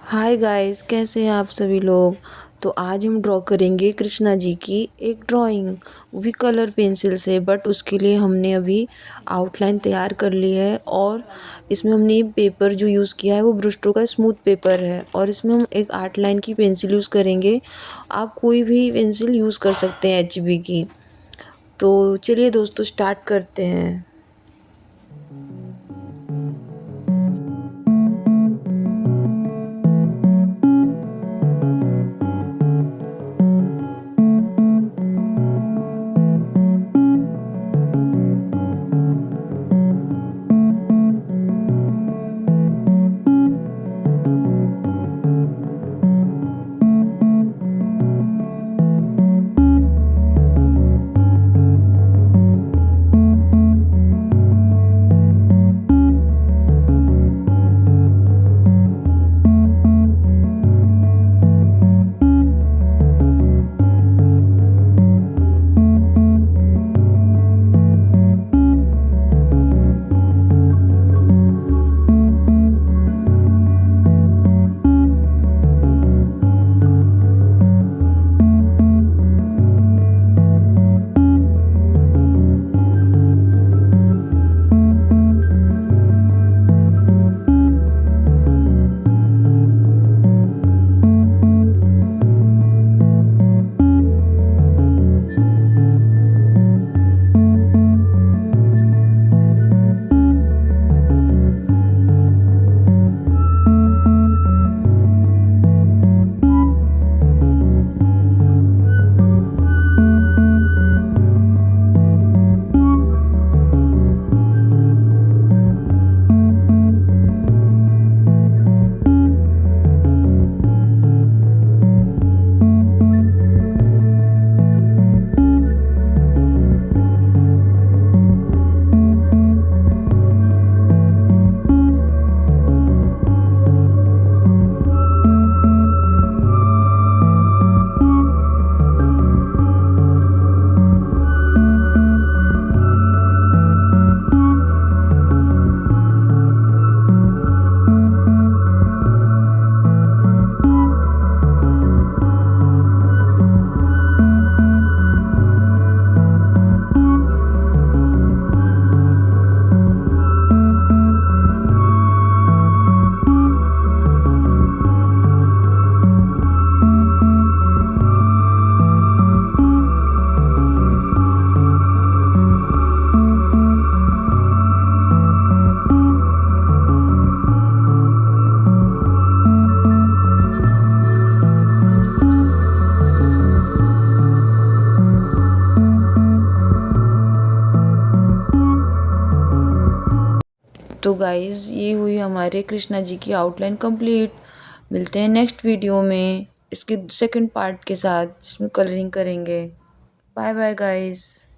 Hi guys, कैसे हैं आप सभी लोग। तो आज हम ड्रॉ करेंगे कृष्णा जी की एक ड्राइंग, वो भी कलर पेंसिल से। बट उसके लिए हमने अभी आउटलाइन तैयार कर ली है और इसमें हमने ये पेपर जो यूज़ किया है वो ब्रुस्टो का स्मूथ पेपर है और इसमें हम एक आर्ट लाइन की पेंसिल यूज़ करेंगे। आप कोई भी पेंसिल यूज़ कर सकते हैं HB की। तो चलिए दोस्तों, स्टार्ट करते हैं। तो गाइज़, ये हुई हमारे कृष्णा जी की आउटलाइन कंप्लीट। मिलते हैं नेक्स्ट वीडियो में इसके सेकंड पार्ट के साथ जिसमें कलरिंग करेंगे। Bye bye guys.